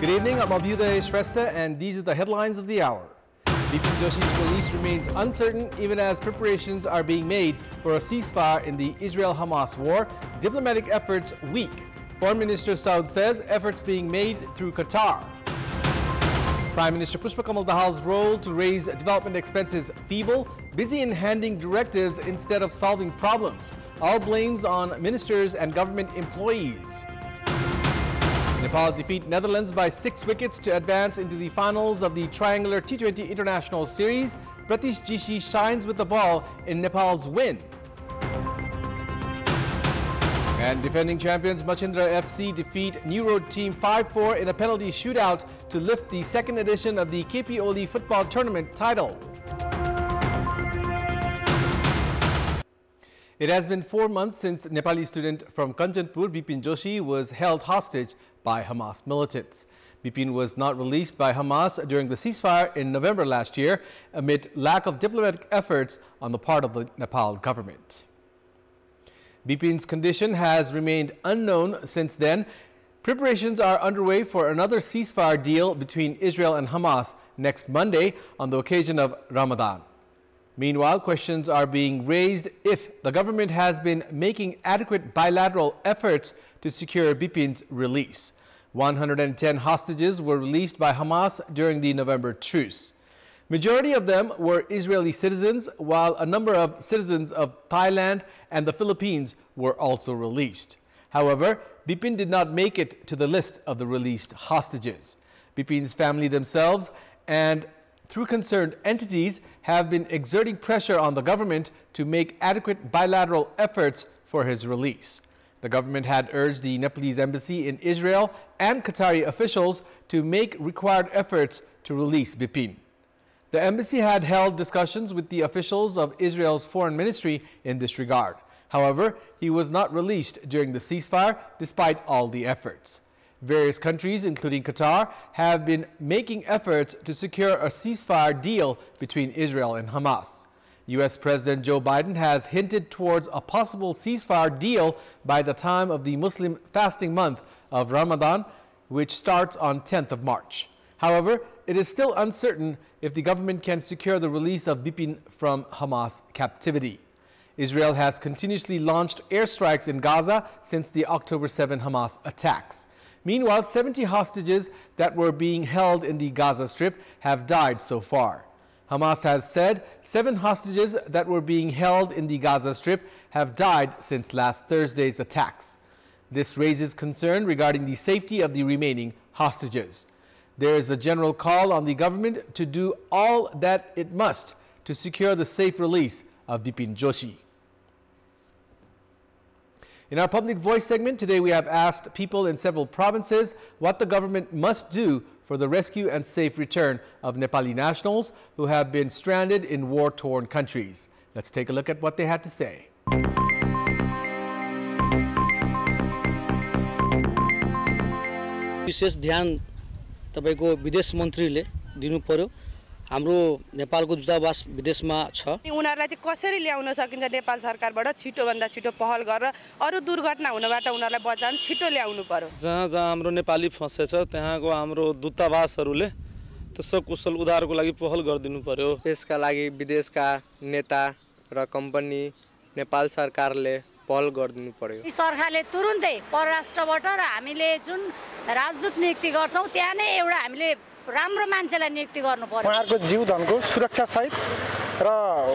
Good evening, I'm Abhyuday Shrestha, and these are the headlines of the hour. Bipin Joshi's release remains uncertain even as preparations are being made for a ceasefire in the Israel-Hamas war. Diplomatic efforts weak. Foreign Minister Saud says efforts being made through Qatar. Prime Minister Pushpa Kamal Dahal's role to raise development expenses feeble, busy in handing directives instead of solving problems. All blames on ministers and government employees. Nepal defeat Netherlands by 6 wickets to advance into the finals of the triangular T20 International Series. Pratish Jishi shines with the ball in Nepal's win. And defending champions Machindra FC defeat New Road team 5-4 in a penalty shootout to lift the second edition of the KP Oli football tournament title. It has been 4 months since Nepali student from Kantipur, Bipin Joshi, was held hostage by Hamas militants. Bipin was not released by Hamas during the ceasefire in November last year amid lack of diplomatic efforts on the part of the Nepal government. Bipin's condition has remained unknown since then. Preparations are underway for another ceasefire deal between Israel and Hamas next Monday on the occasion of Ramadan. Meanwhile, questions are being raised if the government has been making adequate bilateral efforts to secure Bipin's release. 110 hostages were released by Hamas during the November truce. Majority of them were Israeli citizens, while a number of citizens of Thailand and the Philippines were also released. However, Bipin did not make it to the list of the released hostages. Bipin's family themselves and through concerned entities have been exerting pressure on the government to make adequate bilateral efforts for his release. The government had urged the Nepalese embassy in Israel and Qatari officials to make required efforts to release Bipin. The embassy had held discussions with the officials of Israel's foreign ministry in this regard. However, he was not released during the ceasefire despite all the efforts. Various countries, including Qatar, have been making efforts to secure a ceasefire deal between Israel and Hamas. U.S. President Joe Biden has hinted towards a possible ceasefire deal by the time of the Muslim fasting month of Ramadan, which starts on 10th of March. However, it is still uncertain if the government can secure the release of Bipin from Hamas captivity. Israel has continuously launched airstrikes in Gaza since the October 7 Hamas attacks. Meanwhile, 70 hostages that were being held in the Gaza Strip have died so far. Hamas has said 7 hostages that were being held in the Gaza Strip have died since last Thursday's attacks. This raises concern regarding the safety of the remaining hostages. There is a general call on the government to do all that it must to secure the safe release of Bipin Joshi. In our Public Voice segment today, we have asked people in several provinces what the government must do for the rescue and safe return of Nepali nationals who have been stranded in war-torn countries. Let's take a look at what they had to say. विशेष ध्यान तपाईको विदेश मन्त्रीले दिनु पर्यो हाम्रो नेपालको दूतावास विदेशमा छ उनीहरुलाई चाहिँ कसरी ल्याउन सकिन्छ नेपाल सरकारबाट छिटो भन्दा छिटो पहल गरेर अरु दुर्घटना हुनबाट उनीहरुलाई बचाउन छिटो ल्याउनु पर्यो जहाँ जहाँ हाम्रो नेपाली फसेछ त्यहाँको हाम्रो दूतावासहरुले त्यसको कुशल उद्धारको लागि पहल गरिदिनु पर्यो यसका लागि विदेशका नेता र कम्पनी नेपाल सरकारले पहल गरिदिनु पर्यो सरकारले तुरुन्तै परराष्ट्रबाट र हामीले जुन राजदूत नियुक्ति गर्छौं त्यहाँ नै एउटा हामीले राम्रो मान्छेलाई नियुक्ति गर्नु पर्यो उहाँहरुको जीवधनको सुरक्षा सहित र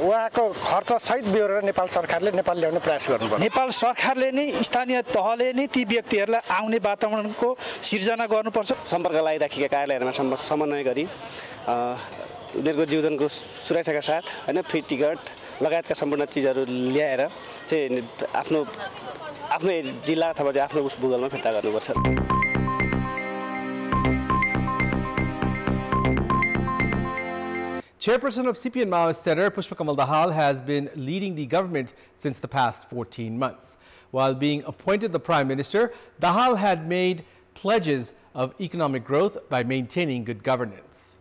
उहाँको खर्च सहित ब्यौरा नेपाल सरकारले नेपाल ल्याउन प्रयास गर्नुपर्छ नेपाल सरकारले नै स्थानीय तहले नै ती व्यक्तिहरुलाई आउने वातावरणको सिर्जना गर्नुपर्छ सम्पर्क लगाइराखेका कार्यालयहरुमा समन्वय गरी उनीहरुको जीवधनको सुरक्षाका साथ हैन फ्री टिकट लगायतका सम्पूर्ण चीजहरु ल्याएर चाहिँ आफ्नो जिल्ला अथवा चाहिँ आफ्नो भूगोलमा फिर्ता गर्नुपर्छ Chairperson of CPN Maoist Center, Pushpa Kamal Dahal, has been leading the government since the past 14 months. While being appointed the Prime Minister, Dahal had made pledges of economic growth by maintaining good governance.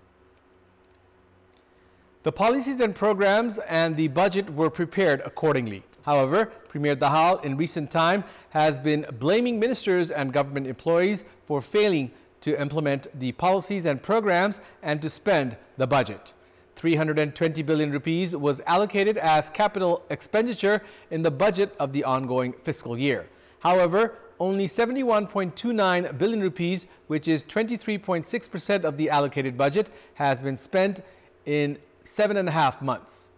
The policies and programs and the budget were prepared accordingly. However, Premier Dahal in recent time has been blaming ministers and government employees for failing to implement the policies and programs and to spend the budget. 320 billion rupees was allocated as capital expenditure in the budget of the ongoing fiscal year. However, only 71.29 billion rupees, which is 23.6% of the allocated budget, has been spent in 7.5 months.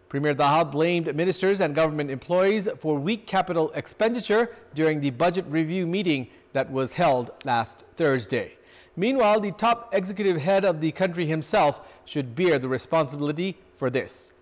Premier Dahal blamed ministers and government employees for weak capital expenditure during the budget review meeting that was held last Thursday. Meanwhile, the top executive head of the country himself should bear the responsibility for this.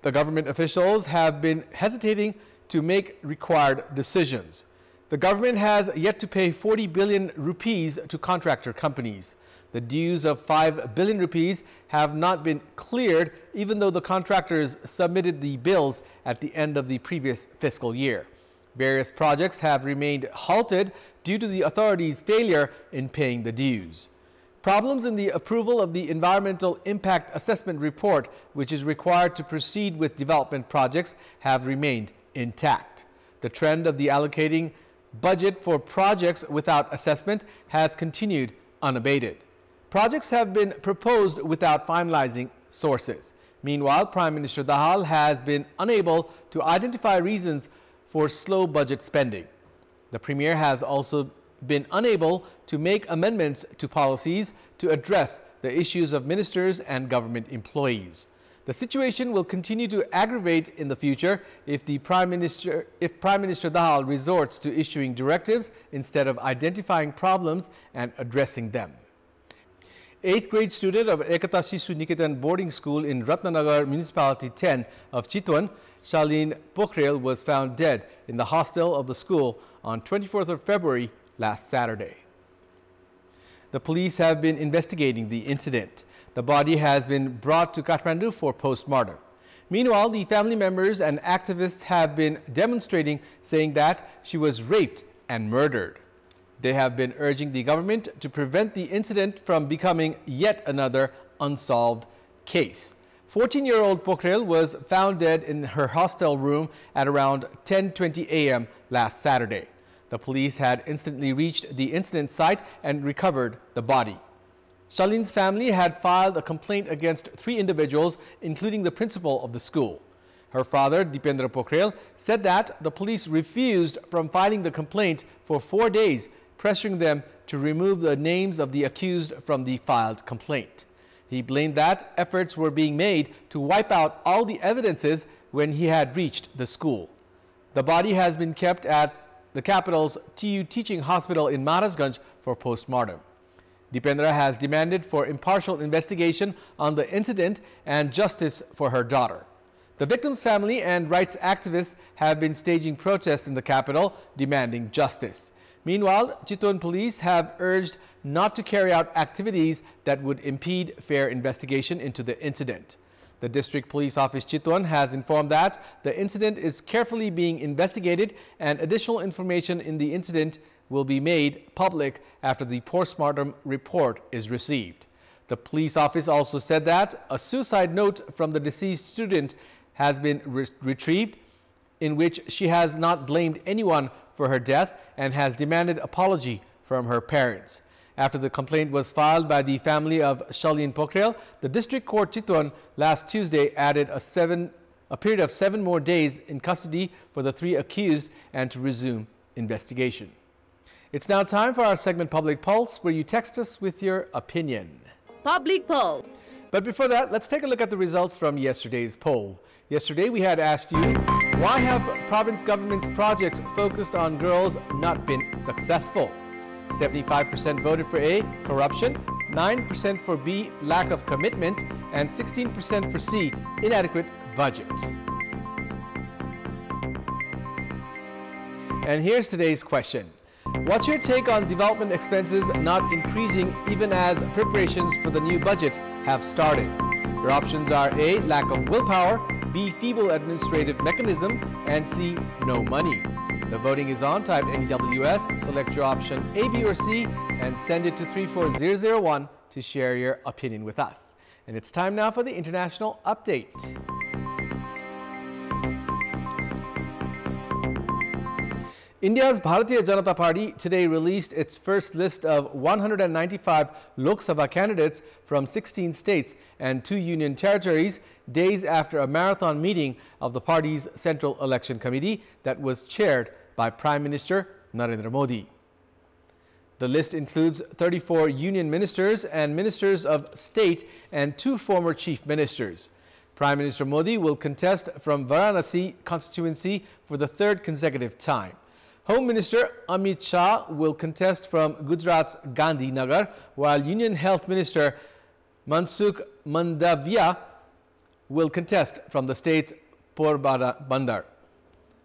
The government officials have been hesitating to make required decisions. The government has yet to pay 40 billion rupees to contractor companies. The dues of 5 billion rupees have not been cleared, even though the contractors submitted the bills at the end of the previous fiscal year. Various projects have remained halted due to the authorities' failure in paying the dues. Problems in the approval of the Environmental Impact Assessment Report, which is required to proceed with development projects, have remained intact. The trend of the allocating budget for projects without assessment has continued unabated. Projects have been proposed without finalizing sources. Meanwhile, Prime Minister Dahal has been unable to identify reasons for slow budget spending. The Premier has also been unable to make amendments to policies to address the issues of ministers and government employees. The situation will continue to aggravate in the future if Prime Minister Dahal resorts to issuing directives instead of identifying problems and addressing them. 8th grade student of Ekata Shishu Niketan boarding school in Ratnanagar Municipality 10 of Chitwan, Shalin Pokhrel, was found dead in the hostel of the school on 24th of February last Saturday. The police have been investigating the incident. The body has been brought to Kathmandu for post-mortem. Meanwhile, the family members and activists have been demonstrating, saying that she was raped and murdered. They have been urging the government to prevent the incident from becoming yet another unsolved case. 14-year-old Pokhrel was found dead in her hostel room at around 10:20 a.m. last Saturday. The police had instantly reached the incident site and recovered the body. Shalin's family had filed a complaint against 3 individuals, including the principal of the school. Her father, Dipendra Pokhrel, said that the police refused from filing the complaint for 4 days, pressuring them to remove the names of the accused from the filed complaint. He blamed that efforts were being made to wipe out all the evidences when he had reached the school. The body has been kept at the capital's TU Teaching Hospital in Maharajganj for post-mortem. Dipendra has demanded for impartial investigation on the incident and justice for her daughter. The victim's family and rights activists have been staging protests in the capital demanding justice. Meanwhile, Chitwan police have urged not to carry out activities that would impede fair investigation into the incident. The District Police Office Chitwan has informed that the incident is carefully being investigated and additional information in the incident will be made public after the post-mortem report is received. The police office also said that a suicide note from the deceased student has been retrieved, in which she has not blamed anyone for her death and has demanded apology from her parents. After the complaint was filed by the family of Shalin Pokhrel, the District Court Chitwan last Tuesday added a period of 7 more days in custody for the 3 accused and to resume investigation. It's now time for our segment Public Pulse, where you text us with your opinion. Public Poll. But before that, let's take a look at the results from yesterday's poll. Yesterday, we had asked you, why have province government's projects focused on girls not been successful? 75% voted for A, corruption, 9% for B, lack of commitment, and 16% for C, inadequate budget. And here's today's question. What's your take on development expenses not increasing even as preparations for the new budget have started? Your options are A, lack of willpower, B, feeble administrative mechanism, and C, no money. The voting is on. Type NEWS, select your option A, B, or C, and send it to 34001 to share your opinion with us. And it's time now for the international update. India's Bharatiya Janata Party today released its first list of 195 Lok Sabha candidates from 16 states and 2 union territories, days after a marathon meeting of the party's Central Election Committee that was chaired by Prime Minister Narendra Modi. The list includes 34 union ministers and ministers of state and 2 former chief ministers. Prime Minister Modi will contest from Varanasi constituency for the 3rd consecutive time. Home Minister Amit Shah will contest from Gujarat's Gandhinagar, while Union Health Minister Mansukh Mandavia will contest from the state's Porbandar.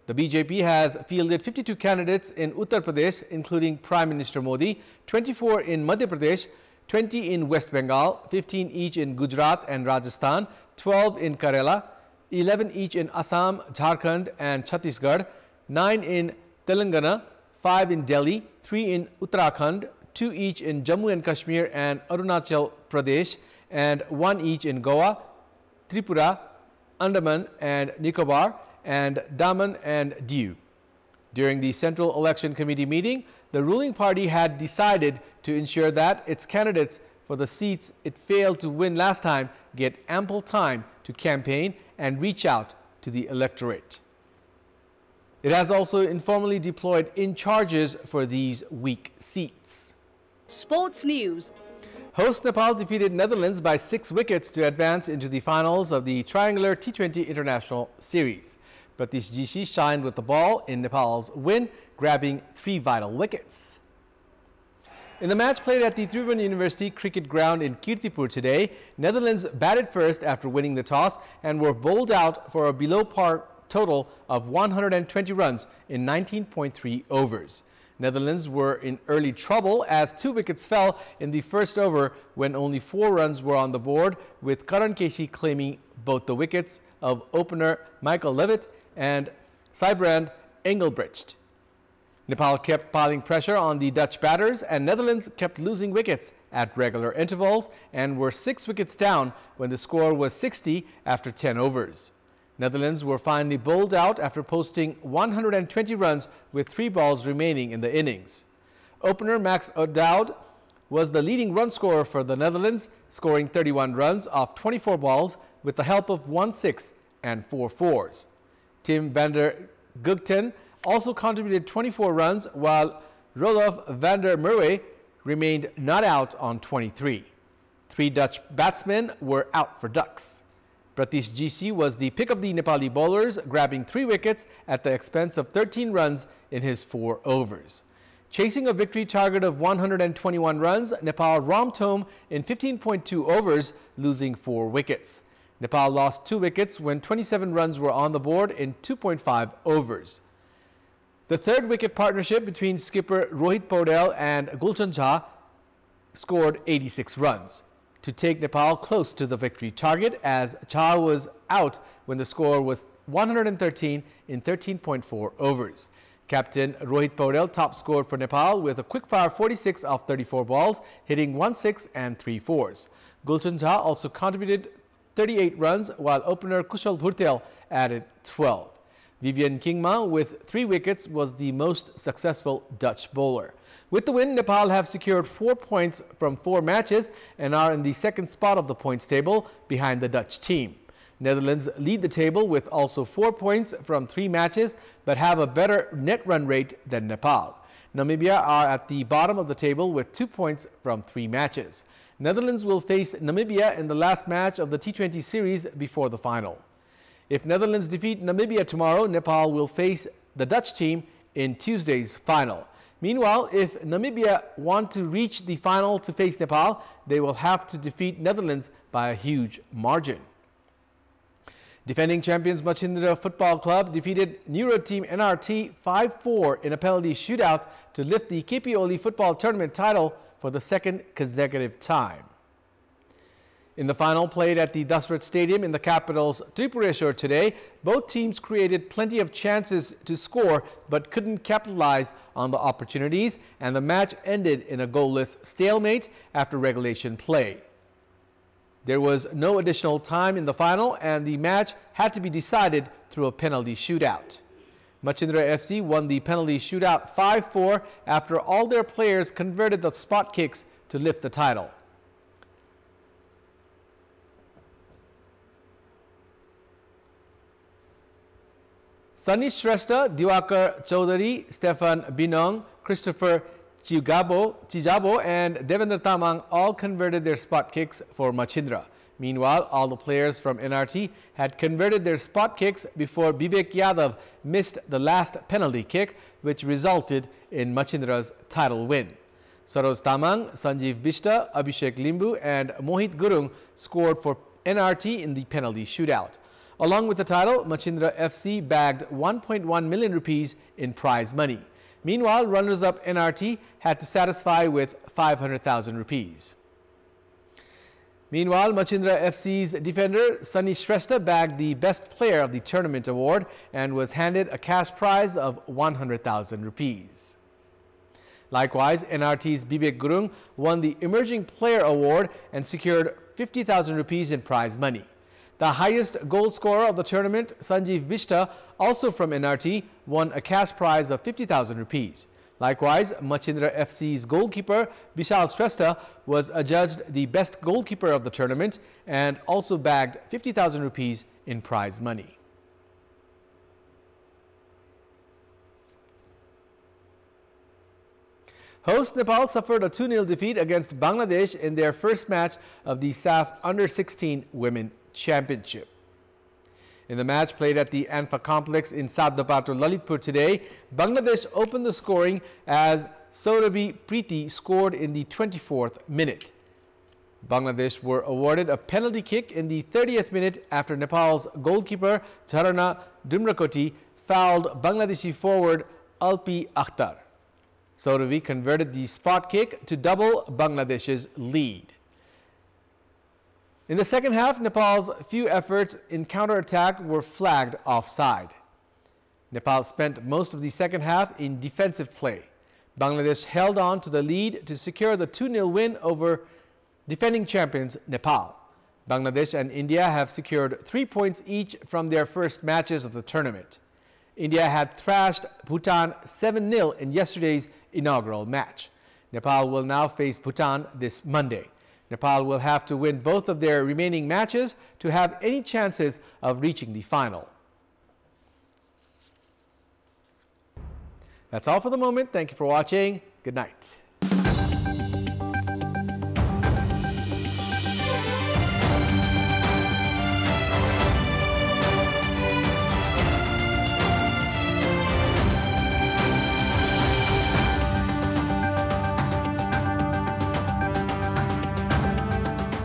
The BJP has fielded 52 candidates in Uttar Pradesh, including Prime Minister Modi, 24 in Madhya Pradesh, 20 in West Bengal, 15 each in Gujarat and Rajasthan, 12 in Kerala, 11 each in Assam, Jharkhand and Chhattisgarh, 9 in Telangana, 5 in Delhi, 3 in Uttarakhand, 2 each in Jammu and Kashmir and Arunachal Pradesh, and 1 each in Goa, Tripura, Andaman and Nicobar, and Daman and Diu. During the Central Election Committee meeting, the ruling party had decided to ensure that its candidates for the seats it failed to win last time get ample time to campaign and reach out to the electorate. It has also informally deployed in-charges for these weak seats. Sports news. Host Nepal defeated Netherlands by 6 wickets to advance into the finals of the Triangular T20 International Series. Pratish Jishi shined with the ball in Nepal's win, grabbing 3 vital wickets. In the match played at the Tribhuvan University cricket ground in Kantipur today, Netherlands batted first after winning the toss and were bowled out for a below-par total of 120 runs in 19.3 overs. Netherlands were in early trouble as 2 wickets fell in the first over when only 4 runs were on the board, with Karan Casey claiming both the wickets of opener Michael Levitt and Sijbrand Engelbrecht. Nepal kept piling pressure on the Dutch batters, and Netherlands kept losing wickets at regular intervals and were 6 wickets down when the score was 60 after 10 overs. Netherlands were finally bowled out after posting 120 runs with 3 balls remaining in the innings. Opener Max O'Dowd was the leading run scorer for the Netherlands, scoring 31 runs off 24 balls with the help of 1 6 and 4 fours. Tim van der Gugten also contributed 24 runs, while Rolof van der Merwe remained not out on 23. 3 Dutch batsmen were out for ducks. Pratish Jishi was the pick of the Nepali bowlers, grabbing 3 wickets at the expense of 13 runs in his 4 overs. Chasing a victory target of 121 runs, Nepal romped home in 15.2 overs, losing 4 wickets. Nepal lost 2 wickets when 27 runs were on the board in 2.5 overs. The 3rd wicket partnership between skipper Rohit Paudel and Gulshan Jha scored 86 runs to take Nepal close to the victory target, as Jha was out when the score was 113 in 13.4 overs. Captain Rohit Paudel top scored for Nepal with a quick-fire 46 off 34 balls, hitting 1 6 and 3 fours. Gulshan Jha also contributed 38 runs, while opener Kushal Bhurtel added 12. Vivian Kingma with 3 wickets was the most successful Dutch bowler. With the win, Nepal have secured 4 points from 4 matches and are in the 2nd spot of the points table behind the Dutch team. Netherlands lead the table with also 4 points from 3 matches, but have a better net run rate than Nepal. Namibia are at the bottom of the table with 2 points from 3 matches. Netherlands will face Namibia in the last match of the T20 series before the final. If Netherlands defeat Namibia tomorrow, Nepal will face the Dutch team in Tuesday's final. Meanwhile, if Namibia want to reach the final to face Nepal, they will have to defeat Netherlands by a huge margin. Defending champions Machindra Football Club defeated Neuro team NRT 5-4 in a penalty shootout to lift the KP Oli football tournament title for the 2nd consecutive time. In the final played at the Dasrat Stadium in the capital's Tripureshwar today, both teams created plenty of chances to score but couldn't capitalize on the opportunities, and the match ended in a goalless stalemate after regulation play. There was no additional time in the final, and the match had to be decided through a penalty shootout. Machindra FC won the penalty shootout 5-4 after all their players converted the spot kicks to lift the title. Sunny Shrestha, Diwakar Chaudhary, Stefan Binong, Christopher Chijabo and Devendra Tamang all converted their spot kicks for Machindra. Meanwhile, all the players from NRT had converted their spot kicks before Bibek Yadav missed the last penalty kick, which resulted in Machindra's title win. Saroz Tamang, Sanjeev Bishta, Abhishek Limbu and Mohit Gurung scored for NRT in the penalty shootout. Along with the title, Machindra FC bagged 1.1 million rupees in prize money. Meanwhile, runners-up NRT had to satisfy with 500,000 rupees. Meanwhile, Machindra FC's defender Sunny Shrestha bagged the Best Player of the Tournament award and was handed a cash prize of 100,000 rupees. Likewise, NRT's Bibek Gurung won the Emerging Player award and secured 50,000 rupees in prize money. The highest goal scorer of the tournament, Sanjeev Bishta, also from NRT, won a cash prize of 50,000 rupees. Likewise, Machindra FC's goalkeeper, Bishal Shrestha, was adjudged the best goalkeeper of the tournament and also bagged 50,000 rupees in prize money. Host Nepal suffered a 2-0 defeat against Bangladesh in their first match of the SAF Under-16 Women Championship. In the match played at the Anfa complex in Saddapato, Lalitpur today, Bangladesh opened the scoring as Saurabhi Preeti scored in the 24th minute. Bangladesh were awarded a penalty kick in the 30th minute after Nepal's goalkeeper Jharana Dumrakoti fouled Bangladeshi forward Alpi Akhtar. Saurabhi converted the spot kick to double Bangladesh's lead. In the second half, Nepal's few efforts in counterattack were flagged offside. Nepal spent most of the second half in defensive play. Bangladesh held on to the lead to secure the 2-0 win over defending champions Nepal. Bangladesh and India have secured 3 points each from their first matches of the tournament. India had thrashed Bhutan 7-0 in yesterday's inaugural match. Nepal will now face Bhutan this Monday. Nepal will have to win both of their remaining matches to have any chances of reaching the final. That's all for the moment. Thank you for watching. Good night.